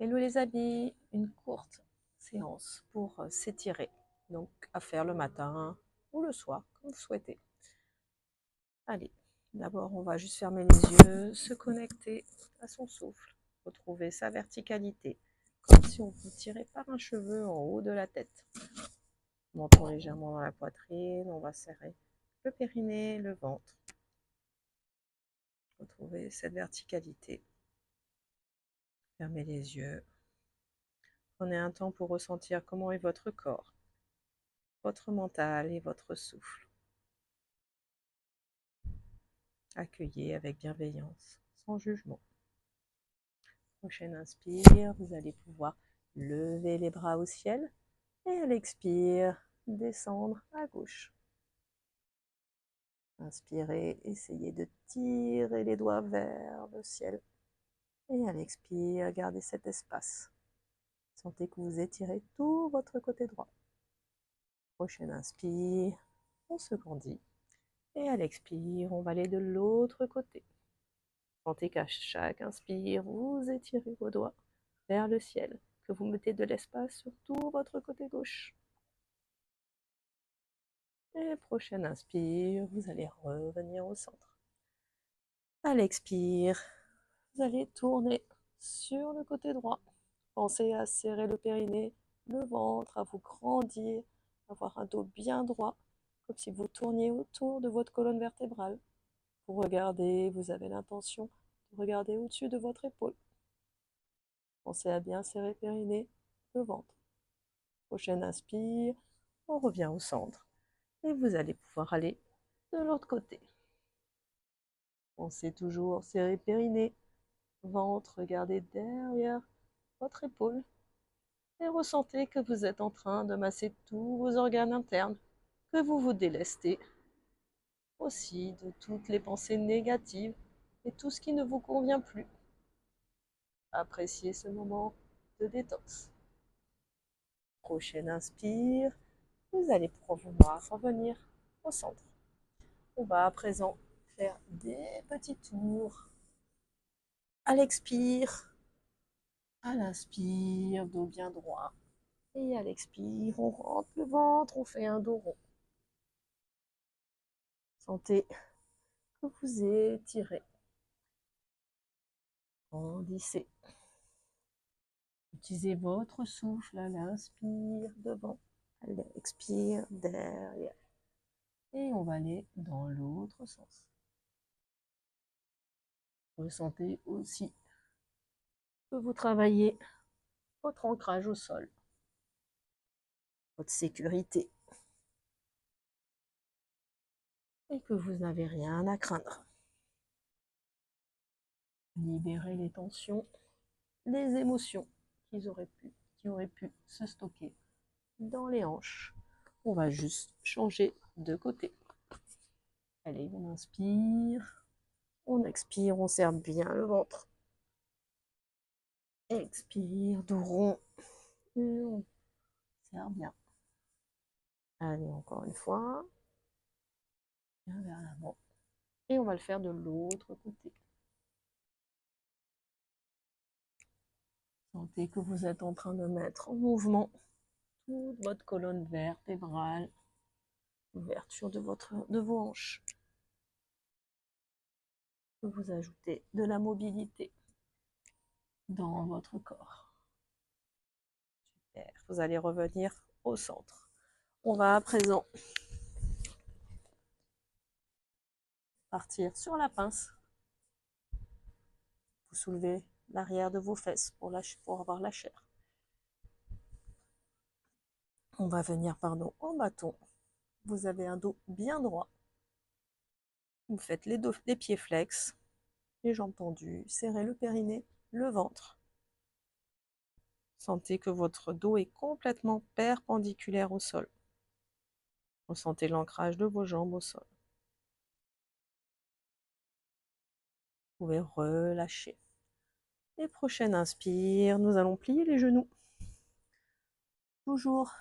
Hello les amis, une courte séance pour s'étirer, donc à faire le matin ou le soir, comme vous souhaitez. Allez, d'abord on va juste fermer les yeux, se connecter à son souffle, retrouver sa verticalité, comme si on vous tirait par un cheveu en haut de la tête. Menton légèrement dans la poitrine, on va serrer le périnée, le ventre. Retrouver cette verticalité. Fermez les yeux. Prenez un temps pour ressentir comment est votre corps, votre mental et votre souffle. Accueillez avec bienveillance, sans jugement. Prochaine inspire, vous allez pouvoir lever les bras au ciel et à l'expire, descendre à gauche. Inspirez, essayez de tirer les doigts vers le ciel. Et à l'expire, gardez cet espace. Sentez que vous étirez tout votre côté droit. Prochaine inspire, on se grandit. Et à l'expire, on va aller de l'autre côté. Sentez qu'à chaque inspire, vous étirez vos doigts vers le ciel, que vous mettez de l'espace sur tout votre côté gauche. Et prochaine inspire, vous allez revenir au centre. À l'expire, vous allez tourner sur le côté droit. Pensez à serrer le périnée, le ventre, à vous grandir, avoir un dos bien droit, comme si vous tourniez autour de votre colonne vertébrale. Vous regardez, vous avez l'intention de regarder au-dessus de votre épaule. Pensez à bien serrer le périnée, le ventre. Prochaine inspire, on revient au centre. Et vous allez pouvoir aller de l'autre côté. Pensez toujours serrer périnée, ventre, regardez derrière votre épaule. Et ressentez que vous êtes en train de masser tous vos organes internes, que vous vous délestez aussi de toutes les pensées négatives et tout ce qui ne vous convient plus. Appréciez ce moment de détox. Prochaine inspire, vous allez pouvoir revenir au centre. On va à présent faire des petits tours. À l'expire, à l'inspire, dos bien droit. Et à l'expire, on rentre le ventre, on fait un dos rond. Sentez que vous étirez. Grandissez. Utilisez votre souffle à l'inspire devant, à l'expire derrière. Et on va aller dans l'autre sens. Ressentez aussi que vous travaillez votre ancrage au sol, votre sécurité, et que vous n'avez rien à craindre. Libérez les tensions, les émotions qui auraient pu se stocker dans les hanches. On va juste changer de côté. Allez, on inspire, on expire, on serre bien le ventre. Expire, dos rond, et on serre bien. Allez, encore une fois, bien vers l'avant. Et on va le faire de l'autre côté. Sentez que vous êtes en train de mettre en mouvement toute votre colonne vertébrale, ouverture de vos hanches. Vous ajoutez de la mobilité dans votre corps. Super. Vous allez revenir au centre. On va à présent partir sur la pince. Vous soulevez l'arrière de vos fesses pour avoir la chair. On va venir en bâton. Vous avez un dos bien droit. Vous faites les pieds flex, les jambes tendues, serrez le périnée, le ventre. Sentez que votre dos est complètement perpendiculaire au sol. Ressentez l'ancrage de vos jambes au sol. Vous pouvez relâcher. Et prochaine inspire, nous allons plier les genoux. Toujours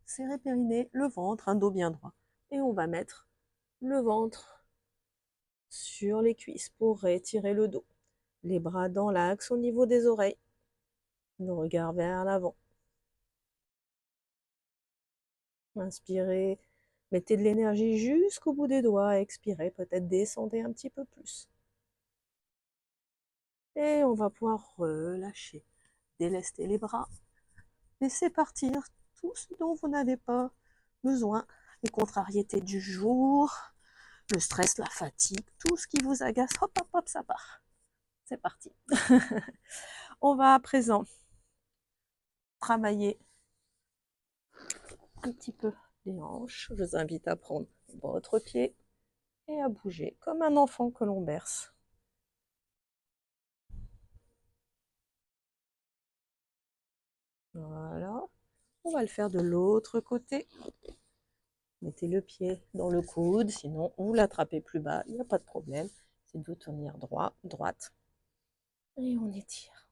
serrer périnée, le ventre, un dos bien droit. Et on va mettre le ventre sur les cuisses pour étirer le dos. Les bras dans l'axe au niveau des oreilles. le regard vers l'avant. Inspirez, mettez de l'énergie jusqu'au bout des doigts, expirez, peut-être descendez un petit peu plus. Et on va pouvoir relâcher, délester les bras, laisser partir tout ce dont vous n'avez pas besoin, les contrariétés du jour, le stress, la fatigue, tout ce qui vous agace, hop, hop, hop, ça part. C'est parti. On va à présent travailler un petit peu les hanches. Je vous invite à prendre votre pied et à bouger comme un enfant que l'on berce. Voilà. On va le faire de l'autre côté. Mettez le pied dans le coude, sinon vous l'attrapez plus bas, il n'y a pas de problème. C'est de vous tenir droit, droite. Et on étire.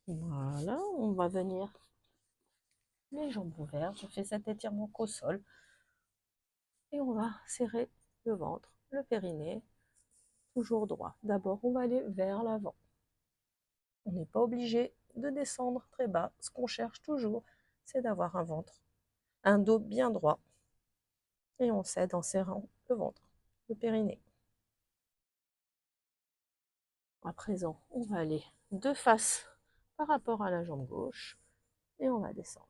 Voilà, on va venir les jambes ouvertes. Je fais cet étirement qu'au sol. Et on va serrer le ventre, le périnée, toujours droit. D'abord, on va aller vers l'avant. On n'est pas obligé de descendre très bas. Ce qu'on cherche toujours, c'est d'avoir un ventre, un dos bien droit. Et on cède en serrant le ventre, le périnée. À présent, on va aller de face par rapport à la jambe gauche et on va descendre.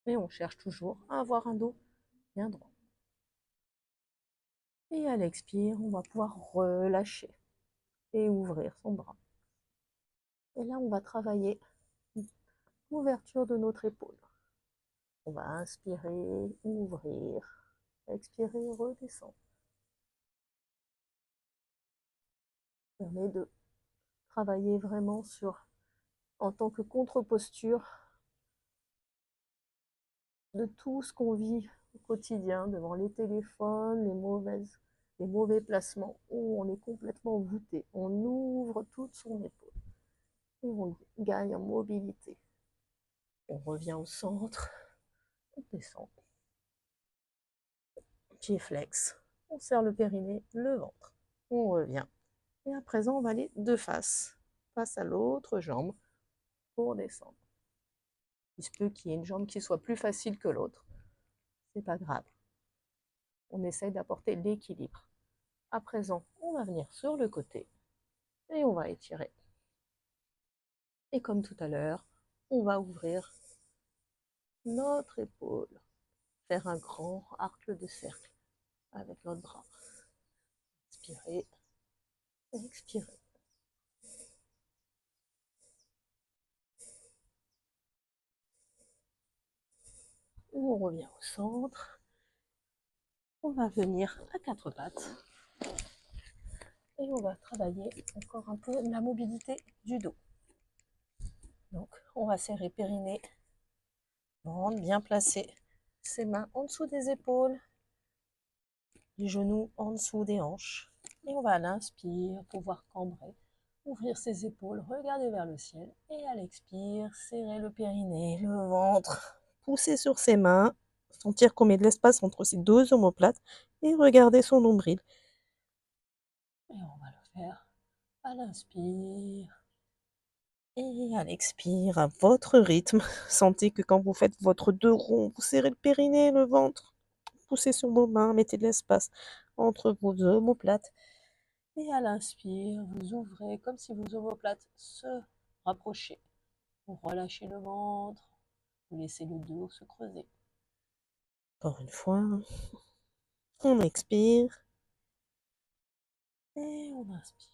Et on cherche toujours à avoir un dos bien droit. Et à l'expire, on va pouvoir relâcher et ouvrir son bras. Et là, on va travailler l'ouverture de notre épaule. On va inspirer, ouvrir, expirer, redescendre. Ça permet de travailler vraiment sur, en tant que contre-posture, de tout ce qu'on vit au quotidien, devant les téléphones, les mauvais placements, où on est complètement voûté. On ouvre toute son épaule et on gagne en mobilité. On revient au centre, on descend. Pied flex, on serre le périnée, le ventre. On revient. Et à présent, on va aller de face, face à l'autre jambe pour descendre. Il se peut qu'il y ait une jambe qui soit plus facile que l'autre. C'est pas grave. On essaye d'apporter l'équilibre. À présent, on va venir sur le côté et on va étirer. Et comme tout à l'heure, on va ouvrir notre épaule, faire un grand arc de cercle avec notre bras. Inspirez, expirez. On revient au centre. On va venir à quatre pattes et on va travailler encore un peu la mobilité du dos. Donc, on va serrer périnée, ventre bien placé, ses mains en dessous des épaules, les genoux en dessous des hanches. Et on va à l'inspire pouvoir cambrer, ouvrir ses épaules, regarder vers le ciel. Et à l'expire, serrer le périnée, le ventre, pousser sur ses mains, sentir qu'on met de l'espace entre ses deux omoplates et regarder son nombril. Et on va le faire à l'inspire et à l'expire, à votre rythme. Sentez que quand vous faites votre deux ronds, vous serrez le périnée, le ventre, poussez sur vos mains, mettez de l'espace entre vos omoplates. Et à l'inspire, vous ouvrez comme si vos omoplates se rapprochaient. Vous relâchez le ventre, vous laissez le dos se creuser. Encore une fois, on expire et on inspire.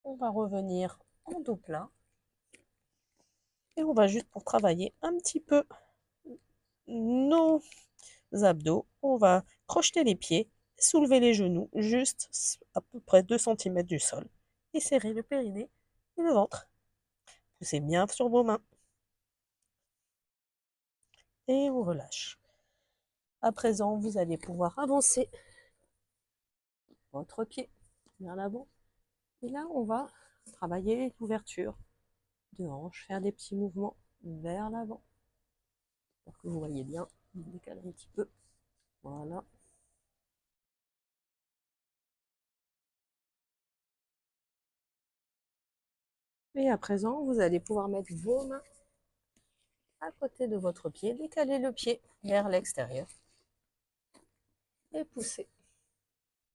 On va revenir en dos plat et on va juste pour travailler un petit peu nos abdos, on va crocheter les pieds, soulever les genoux juste à peu près 2 cm du sol et serrer le périnée et le ventre. Poussez bien sur vos mains et on relâche. À présent, vous allez pouvoir avancer votre pied vers l'avant. Et là, on va travailler l'ouverture de hanche, faire des petits mouvements vers l'avant. Pour que vous voyez bien, on décale un petit peu. Voilà. Et à présent, vous allez pouvoir mettre vos mains à côté de votre pied, décaler le pied vers l'extérieur et pousser.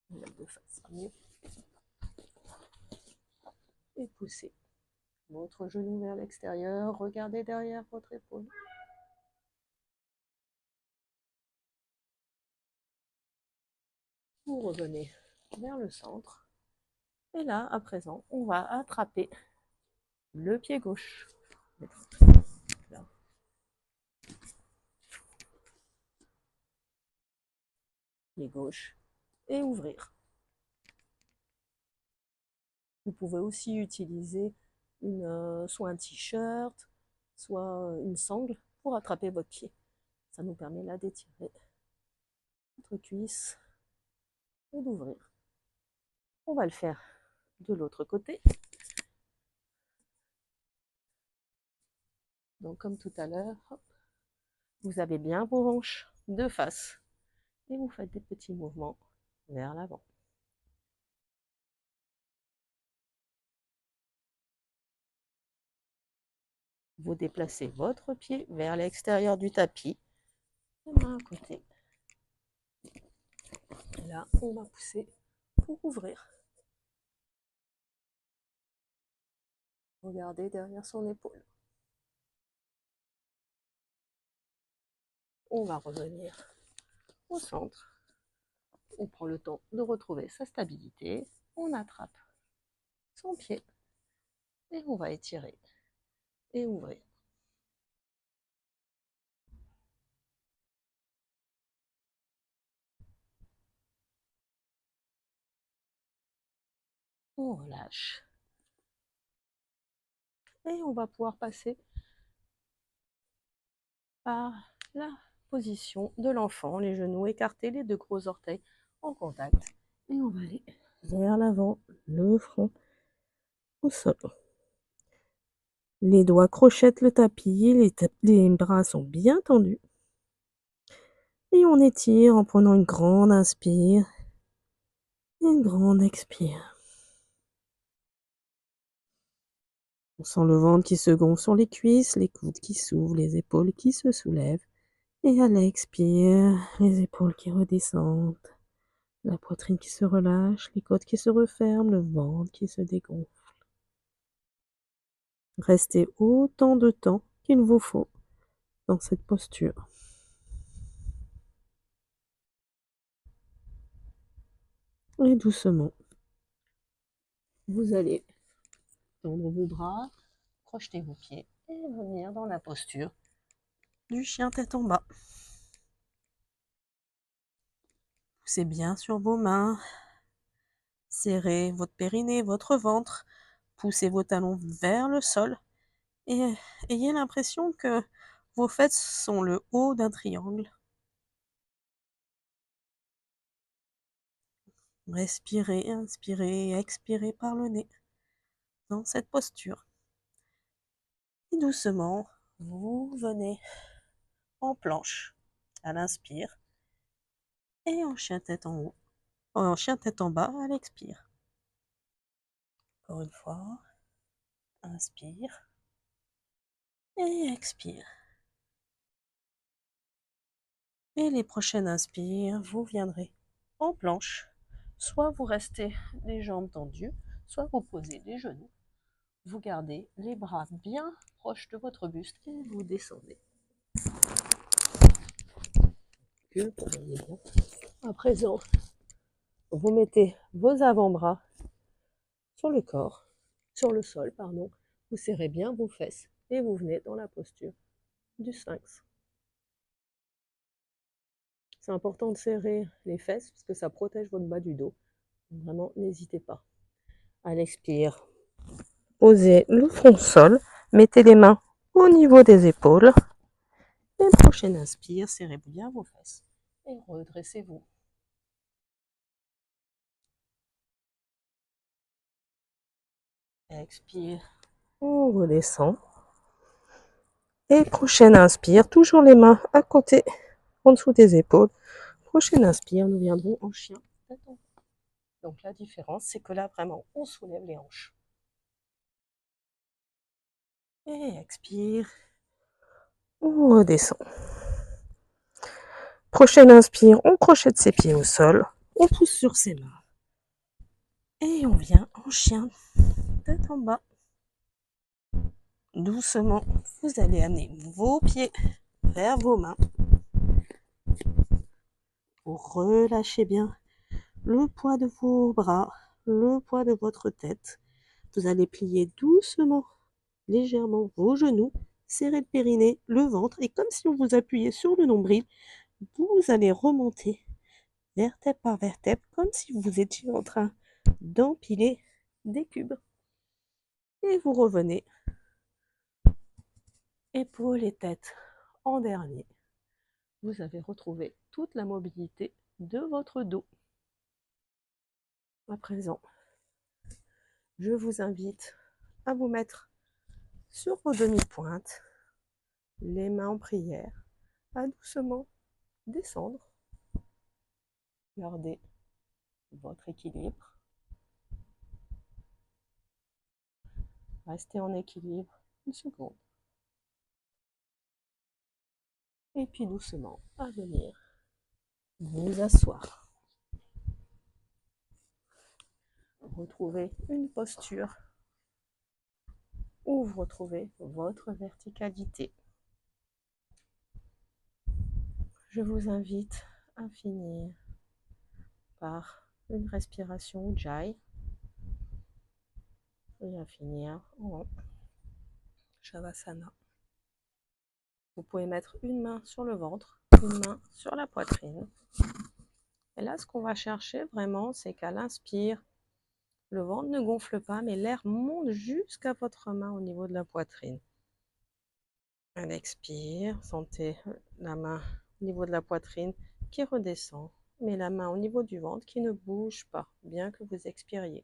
De face mieux. Et pousser votre genou vers l'extérieur, regardez derrière votre épaule. Vous revenez vers le centre. Et là, à présent, on va attraper le pied gauche. Là. Pied gauche et ouvrir. Vous pouvez aussi utiliser soit un t-shirt, soit une sangle pour attraper votre pied. Ça nous permet là d'étirer notre cuisse et d'ouvrir. On va le faire de l'autre côté. Donc comme tout à l'heure, vous avez bien vos hanches de face et vous faites des petits mouvements vers l'avant. Vous déplacez votre pied vers l'extérieur du tapis, les mains à côté. Et là, on va pousser pour ouvrir. Regardez derrière son épaule. On va revenir au centre. On prend le temps de retrouver sa stabilité. On attrape son pied et on va étirer et ouvrir. On relâche. Et on va pouvoir passer par la position de l'enfant, les genoux écartés, les deux gros orteils en contact. Et on va aller vers l'avant, le front au sol. Les doigts crochettent le tapis, les bras sont bien tendus. Et on étire en prenant une grande inspire et une grande expire. On sent le ventre qui se gonfle sur les cuisses, les coudes qui s'ouvrent, les épaules qui se soulèvent. Et à l'expire, les épaules qui redescendent, la poitrine qui se relâche, les côtes qui se referment, le ventre qui se dégonfle. Restez autant de temps qu'il vous faut dans cette posture. Et doucement, vous allez tendre vos bras, projeter vos pieds et venir dans la posture du chien tête en bas. Poussez bien sur vos mains, serrez votre périnée, votre ventre, poussez vos talons vers le sol et ayez l'impression que vos fesses sont le haut d'un triangle. Respirez, inspirez, expirez par le nez dans cette posture. Et doucement, vous venez en planche à l'inspire et en chien tête en haut, en chien tête en bas à l'expire. Encore une fois, inspire et expire. Et les prochaines inspires, vous viendrez en planche. Soit vous restez les jambes tendues, soit vous posez les genoux. Vous gardez les bras bien proches de votre buste et vous descendez. À présent, vous mettez vos avant-bras sur le corps, sur le sol, pardon. Vous serrez bien vos fesses et vous venez dans la posture du sphinx. C'est important de serrer les fesses parce que ça protège votre bas du dos. Vraiment, n'hésitez pas. À l'expire, posez le front au sol, mettez les mains au niveau des épaules. Et prochaine inspire, serrez bien vos fesses et redressez-vous. Expire, on redescend. Et prochaine inspire, toujours les mains à côté, en dessous des épaules. Prochaine inspire, nous viendrons en chien. Donc la différence, c'est que là, vraiment, on soulève les hanches. Et expire. On redescend. Prochaine inspire, on crochette ses pieds au sol. On pousse sur ses mains. Et on vient en chien, tête en bas. Doucement, vous allez amener vos pieds vers vos mains. Pour relâcher bien le poids de vos bras, le poids de votre tête. Vous allez plier doucement, légèrement vos genoux, serrer le périnée, le ventre. Et comme si on vous appuyait sur le nombril, vous allez remonter vertèbre par vertèbre, comme si vous étiez en train d'empiler des cubes. Et vous revenez, épaules et tête en dernier. Vous avez retrouvé toute la mobilité de votre dos. À présent, je vous invite à vous mettre sur vos demi-pointes, les mains en prière, à doucement descendre. Gardez votre équilibre. Restez en équilibre une seconde. Et puis doucement à venir vous asseoir. Retrouvez une posture où vous retrouvez votre verticalité. Je vous invite à finir par une respiration Ujjayi et à finir en Shavasana. Vous pouvez mettre une main sur le ventre, une main sur la poitrine. Et là, ce qu'on va chercher vraiment, c'est qu'à l'inspire, le ventre ne gonfle pas, mais l'air monte jusqu'à votre main au niveau de la poitrine. À l'expire, sentez la main au niveau de la poitrine qui redescend, mais la main au niveau du ventre qui ne bouge pas, bien que vous expiriez.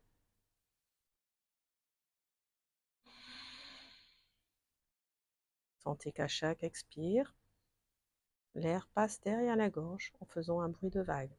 Sentez qu'à chaque expire, l'air passe derrière la gorge en faisant un bruit de vague.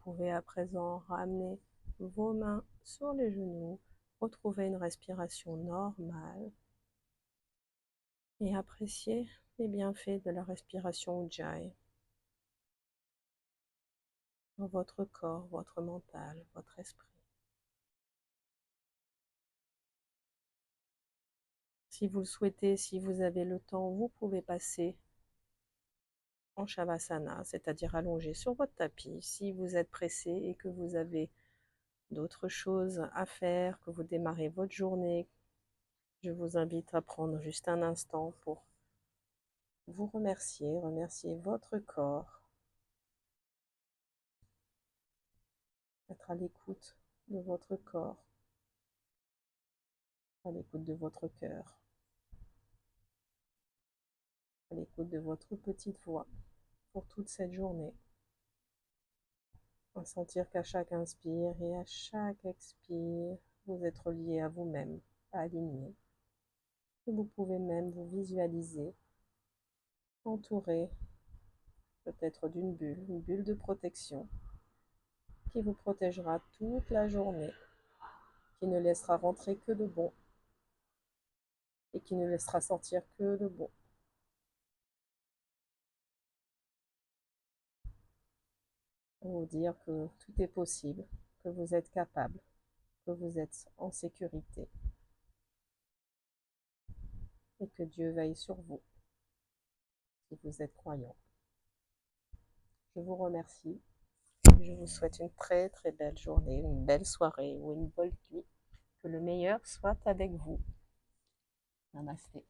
Vous pouvez à présent ramener vos mains sur les genoux, retrouver une respiration normale et apprécier les bienfaits de la respiration Ujjayi dans votre corps, votre mental, votre esprit. Si vous le souhaitez, si vous avez le temps, vous pouvez passer en Shavasana, c'est-à-dire allongé sur votre tapis. Si vous êtes pressé et que vous avez d'autres choses à faire, que vous démarrez votre journée, je vous invite à prendre juste un instant pour vous remercier, remercier votre corps, être à l'écoute de votre corps, à l'écoute de votre cœur, à l'écoute de votre petite voix pour toute cette journée. À sentir qu'à chaque inspire et à chaque expire, vous êtes relié à vous-même, aligné. Et vous pouvez même vous visualiser entouré peut-être d'une bulle, une bulle de protection qui vous protégera toute la journée, qui ne laissera rentrer que le bon et qui ne laissera sortir que le bon. Pour vous dire que tout est possible, que vous êtes capable, que vous êtes en sécurité et que Dieu veille sur vous si vous êtes croyant. Je vous remercie. Je vous souhaite une très très belle journée, une belle soirée ou une bonne nuit. Que le meilleur soit avec vous. Namasté.